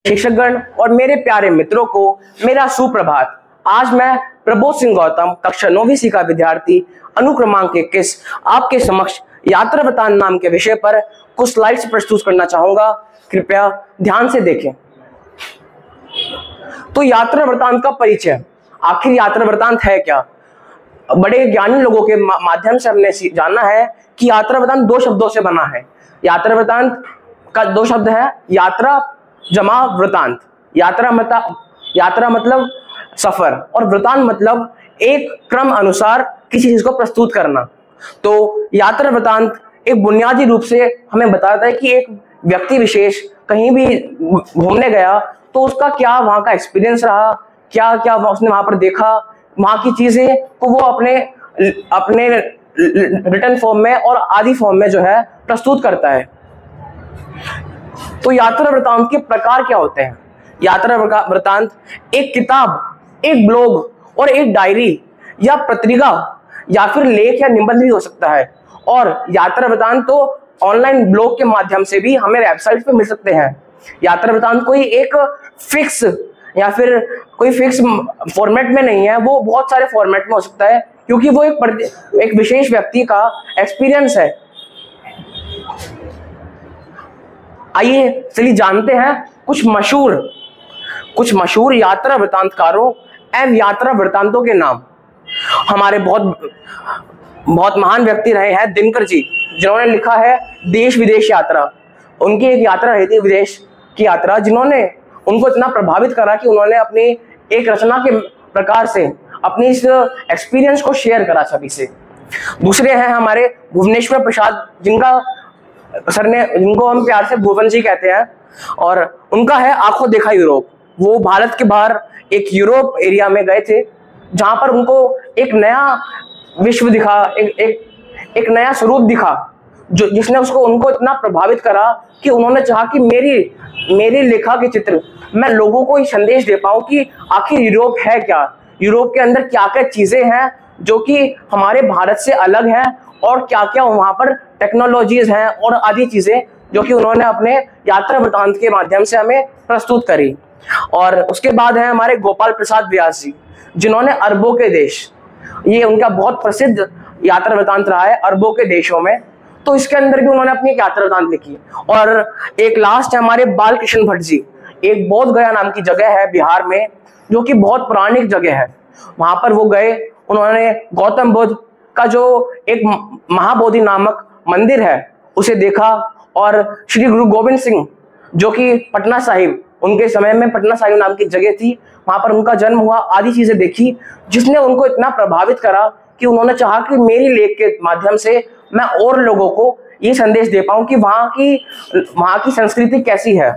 शिक्षकगण और मेरे प्यारे मित्रों को मेरा सुप्रभात। आज मैं प्रबोध सिंह गौतम, कक्षा 9वीं सी का विद्यार्थी, अनुक्रमांक 21, आपके समक्ष यात्रा वृतांत नाम के विषय पर कुछ स्लाइड्स प्रस्तुत करना चाहूंगा। कृपया ध्यान से देखें। तो यात्रा वृतांत का परिचय, आखिर यात्रा वृतांत है क्या? बड़े ज्ञानी लोगों के माध्यम से हमने जाना है कि यात्रा वृतांत दो शब्दों से बना है। यात्रा वृतांत का दो शब्द है, यात्रा जमा वृतांत। यात्रा मतलब सफर और वृतांत मतलब एक क्रम अनुसार किसी चीज को प्रस्तुत करना। तो यात्रा वृतांत एक बुनियादी रूप से हमें बताता है कि एक व्यक्ति विशेष कहीं भी घूमने गया तो उसका क्या वहां का एक्सपीरियंस रहा, क्या क्या उसने वहां पर देखा, वहां की चीजें को वो अपने रिटन फॉर्म में और आदि फॉर्म में जो है प्रस्तुत करता है। तो यात्रा वृतांत के प्रकार क्या होते हैं? यात्रा वृतांत एक किताब, एक ब्लॉग और एक डायरी या पत्रिका या फिर लेख या निबंध भी हो सकता है। और यात्रा वृतांत तो ऑनलाइन ब्लॉग के माध्यम से भी हमें वेबसाइट पे मिल सकते हैं। यात्रा वृतांत कोई एक फिक्स या फिर कोई फिक्स फॉर्मेट में नहीं है, वो बहुत सारे फॉर्मेट में हो सकता है, क्योंकि वो एक विशेष व्यक्ति का एक्सपीरियंस है। आइए चलिए जानते हैं कुछ मशहूर यात्रा वृतांतकारों एवं यात्रा वृतांतों के नाम। हमारे बहुत महान व्यक्ति रहे हैं दिनकर जी, जिन्होंने लिखा है देश विदेश यात्रा। उनकी एक यात्रा रही थी विदेश की यात्रा, जिन्होंने उनको इतना प्रभावित करा कि उन्होंने अपनी एक रचना के प्रकार से अपनी इस एक्सपीरियंस को शेयर करा सभी से। दूसरे हैं हमारे भुवनेश्वर प्रसाद, जिनको हम प्यार से भुवन जी कहते हैं, और उनका है आंखों देखा यूरोप। वो भारत के बाहर एक यूरोप एरिया में गए थे, जहां पर उनको एक नया विश्व दिखा, एक नया स्वरूप दिखा, जिसने उनको इतना प्रभावित करा कि उन्होंने चाहा कि मेरी लेखा के चित्र मैं लोगों को ये संदेश दे पाऊं कि आखिर यूरोप है क्या, यूरोप के अंदर क्या क्या चीजें हैं जो कि हमारे भारत से अलग हैं, और क्या क्या वहां पर टेक्नोलॉजीज हैं और आदि चीजें जो कि उन्होंने अपने यात्रा वृतांत के माध्यम से हमें प्रस्तुत करी। और उसके बाद है हमारे गोपाल प्रसाद व्यास जी, जिन्होंने अरबों के देश, ये उनका बहुत प्रसिद्ध यात्रा वृतांत रहा है अरबों के देशों में। तो इसके अंदर भी उन्होंने अपनी एक यात्रा वृतांत लिखी। और एक लास्ट है हमारे बालकृष्ण भट्ट जी, एक बोध गया नाम की जगह है बिहार में, जो कि बहुत पौराणिक जगह है। वहां पर वो गए, उन्होंने गौतम बुद्ध का जो एक महाबोधि नामक मंदिर है उसे देखा, और श्री गुरु गोविंद सिंह जो कि पटना साहिब, उनके समय में पटना साहिब नाम की जगह थी, वहां पर उनका जन्म हुआ, आदि चीजें देखी, जिसने उनको इतना प्रभावित करा कि उन्होंने चाहा कि मेरी लेख के माध्यम से मैं और लोगों को ये संदेश दे पाऊं कि वहां की संस्कृति कैसी है।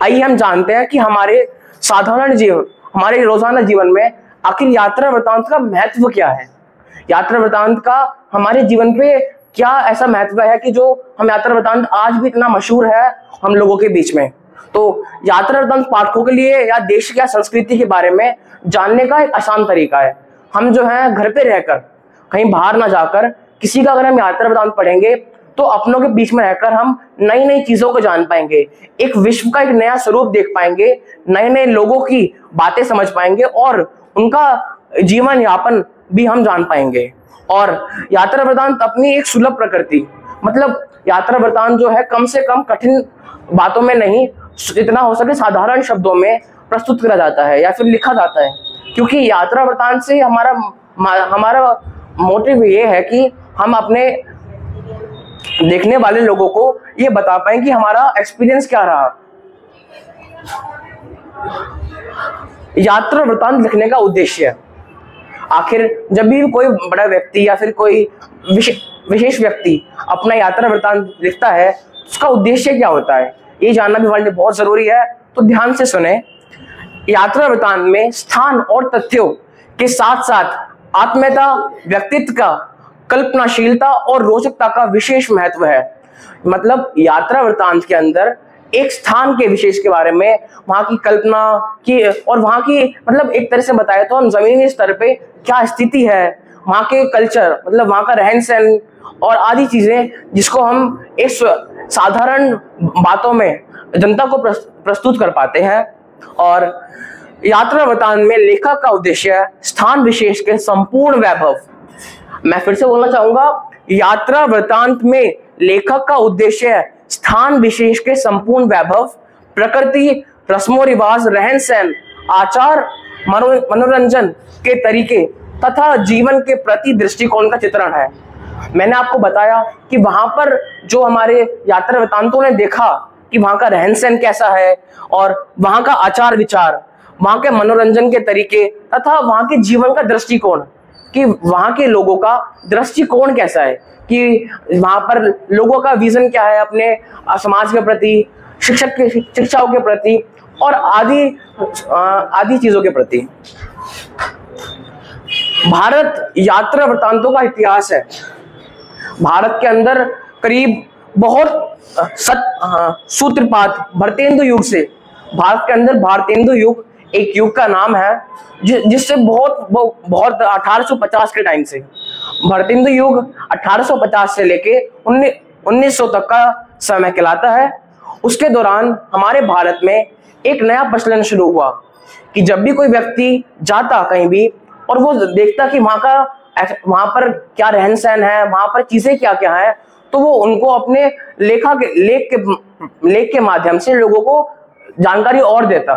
आइए हम जानते हैं कि हमारे रोजाना जीवन में आखिर यात्रा वृतांत का महत्व क्या है। यात्रा वृतांत का हमारे जीवन पे क्या ऐसा महत्व है कि जो हम यात्रा वृतांत आज भी इतना मशहूर है हम लोगों के बीच में। तो यात्रा वृतांत पाठकों के लिए या देश या संस्कृति के बारे में जानने का एक आसान तरीका है। हम जो है घर पे रहकर, कहीं बाहर ना जाकर, किसी का अगर हम यात्रा वृतांत पढ़ेंगे तो अपनों के बीच में रहकर हम नई नई चीजों को जान पाएंगे, एक विश्व का एक नया स्वरूप देख पाएंगे, नए नए लोगों की बातें समझ पाएंगे और उनका जीवन यापन भी हम जान पाएंगे। और यात्रा वृतांत अपनी एक सुलभ प्रकृति, मतलब यात्रा वृतांत जो है कम से कम कठिन बातों में नहीं, जितना हो सके साधारण शब्दों में प्रस्तुत करा जाता है या फिर लिखा जाता है, क्योंकि यात्रा वृतांत से हमारा मोटिव ये है कि हम अपने देखने वाले लोगों को ये बता पाए कि हमारा एक्सपीरियंस क्या रहा। यात्रा वृतांत लिखने का उद्देश्य, आखिर जब भी कोई बड़ा व्यक्ति या फिर कोई विशेष व्यक्ति अपना यात्रा वृतांत लिखता है, उसका उद्देश्य क्या होता है, ये जानना भी हमारे लिए बहुत जरूरी है। तो ध्यान से सुने। यात्रा वृतांत में स्थान और तथ्यों के साथ साथ आत्मीयता, व्यक्तित्व का, कल्पनाशीलता और रोचकता का विशेष महत्व है। मतलब यात्रा वृतांत के अंदर एक स्थान के विशेष के बारे में, वहां की कल्पना की और वहां की, मतलब एक तरह से बताए तो हम जमीनी स्तर पे क्या स्थिति है, वहां के कल्चर, मतलब वहां का रहन सहन और आदि चीजें, जिसको हम इस साधारण बातों में जनता को प्रस्तुत कर पाते हैं। और यात्रा वृतांत में लेखक का उद्देश्य स्थान विशेष के संपूर्ण वैभव, मैं फिर से बोलना चाहूंगा, यात्रा वृतांत में लेखक का उद्देश्य स्थान विशेष के संपूर्ण वैभव, प्रकृति, रस्मों रिवाज, रहन सहन, आचार, मनोरंजन के तरीके तथा जीवन के प्रति दृष्टिकोण का चित्रण है। मैंने आपको बताया कि वहां पर जो हमारे यात्रा वृतांतों ने देखा कि वहां का रहन सहन कैसा है और वहां का आचार विचार, वहां के मनोरंजन के तरीके तथा वहां के जीवन का दृष्टिकोण, कि वहां के लोगों का दृष्टिकोण कैसा है, कि वहां पर लोगों का विजन क्या है अपने समाज के प्रति, शिक्षाओं के प्रति और आदि चीजों के प्रति। भारत यात्रा वृतांतों का इतिहास है। भारत के अंदर करीब बहुत सूत्रपात भारतेंदु युग से, भारत के अंदर भारतेंदु युग एक युग का नाम है जिससे बहुत 1850 के टाइम से, भारतेंदु युग 1850 से लेके 1900 तक का समय कहलाता है। उसके दौरान हमारे भारत में एक नया प्रचलन शुरू हुआ कि जब भी कोई व्यक्ति जाता कहीं भी और वो देखता कि वहां पर क्या रहन सहन है, वहां पर चीजें क्या क्या है, तो वो उनको अपने लेख के माध्यम से लोगों को जानकारी और देता।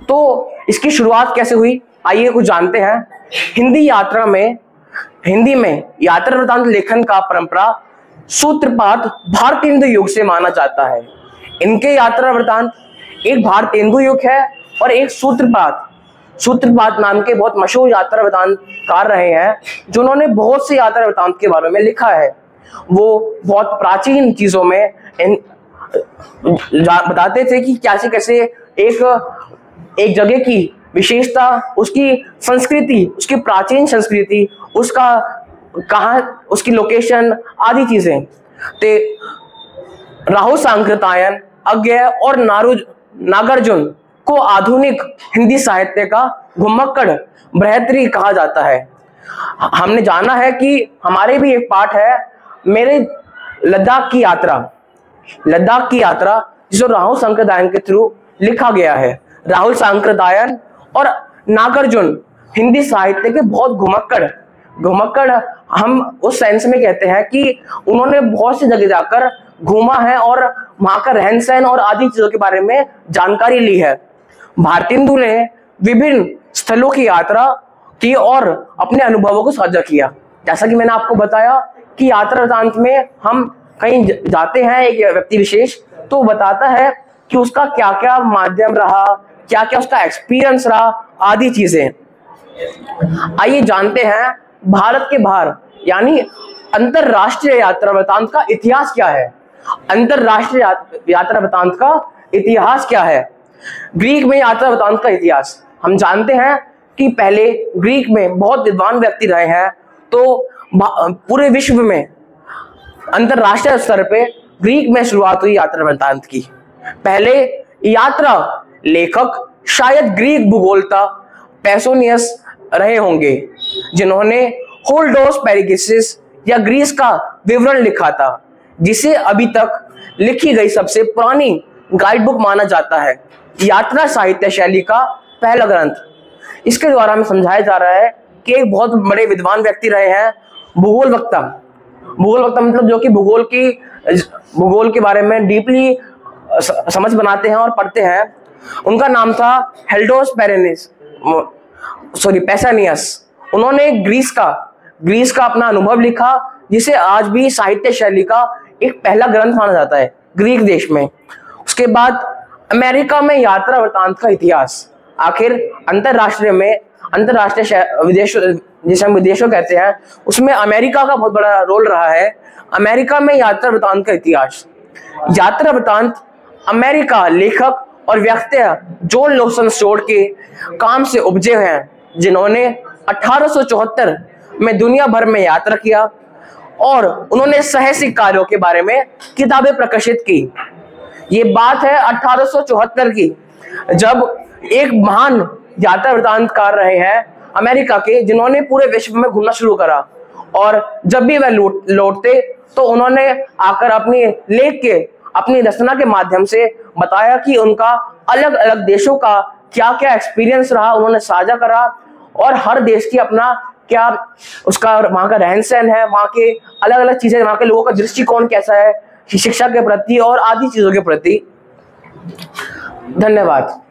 तो इसकी शुरुआत कैसे हुई, आइए कुछ जानते हैं। हिंदी में यात्रा वृतांत लेखन का परंपरा सूत्रपात भारतेंदु युग से माना जाता है। इनके यात्रा वृतांत एक भारतेंदु युग है और एक सूत्रपात नाम के बहुत मशहूर यात्रा वृतांतकार रहे हैं, जिन्होंने बहुत से यात्रा वृतांत के बारे में लिखा है। वो बहुत प्राचीन चीजों में बताते थे कि कैसे एक जगह की विशेषता, उसकी संस्कृति, उसकी प्राचीन संस्कृति, उसकी लोकेशन आदि चीजें। ते राहुल सांकृत्यायन, अज्ञेय और नागार्जुन को आधुनिक हिंदी साहित्य का घुमक्कड़ बृहत्तरी कहा जाता है। हमने जाना है कि हमारे भी एक पाठ है मेरे लद्दाख की यात्रा जिसे राहुल सांकृत्यायन के थ्रू लिखा गया है। राहुल सांकृत्यायन और नागार्जुन हिंदी साहित्य के बहुत घुमक्कड़ हम उस सेंस में कहते हैं कि उन्होंने बहुत सी जगह जाकर घूमा है और वहां का रहन सहन और आदि चीजों के बारे में जानकारी ली है। भारतेंदु ने विभिन्न स्थलों की यात्रा की और अपने अनुभवों को साझा किया। जैसा कि मैंने आपको बताया कि यात्रा वृतांत में हम कहीं जाते हैं, एक व्यक्ति विशेष तो बताता है कि उसका क्या क्या माध्यम रहा, क्या क्या उसका एक्सपीरियंस रहा, आदि चीजें। आइए जानते हैं भारत के बाहर यानी अंतरराष्ट्रीय यात्रा वृतांत का इतिहास क्या है। अंतरराष्ट्रीय यात्रा वृतांत का इतिहास क्या है। ग्रीक में यात्रा वृतांत का इतिहास हम जानते हैं कि पहले ग्रीक में बहुत विद्वान व्यक्ति रहे हैं, तो पूरे विश्व में अंतरराष्ट्रीय स्तर पे ग्रीक में शुरुआत हुई यात्रा वृतांत की। पहले यात्रा लेखक शायद ग्रीक भूगोलता पैसोनियस रहे होंगे, जिन्होंने होल्डोस पेरिगिसिस या ग्रीस का विवरण लिखा था, जिसे अभी तक लिखी गई सबसे पुरानी गाइड बुक माना जाता है। यात्रा साहित्य शैली का पहला ग्रंथ। इसके द्वारा हमें समझाया जा रहा है कि एक बहुत बड़े विद्वान व्यक्ति रहे हैं, भूगोल वक्ता मतलब जो कि भूगोल के बारे में डीपली समझ बनाते हैं और पढ़ते हैं। उनका नाम था हेल्डोस पैसानियस। उन्होंने ग्रीस का अपना अनुभव लिखा, जिसे आज भी साहित्य शैली का एक पहला ग्रंथ माना जाता है ग्रीक देश में। उसके बाद अमेरिका में यात्रा वृतांत का इतिहास। आखिर अंतरराष्ट्रीय जिसे हम विदेशों कहते हैं, उसमें अमेरिका का बहुत बड़ा रोल रहा है। अमेरिका में यात्रा वृतांत का इतिहास। यात्रा वृतांत अमेरिका लेखक और व्यक्ति जॉन लोसन स्टोर्ट के काम से उपजे हैं, जिन्होंने 1874 में दुनिया भर में यात्रा किया और उन्होंने साहसिक कार्यों के बारे में किताबें प्रकाशित की। ये बात है 1874 की, जब एक महान यात्रा वृतांतकार रहे हैं अमेरिका के, जिन्होंने पूरे विश्व में घूमना शुरू करा। और जब भी वह लौटते तो उन्होंने आकर अपनी रचना के माध्यम से बताया कि उनका अलग अलग देशों का क्या क्या एक्सपीरियंस रहा, उन्होंने साझा करा, और हर देश की अपना क्या उसका वहां का रहन सहन है, वहां के अलग अलग चीजें, वहां के लोगों का दृष्टिकोण कैसा है शिक्षा के प्रति और आदि चीजों के प्रति। धन्यवाद।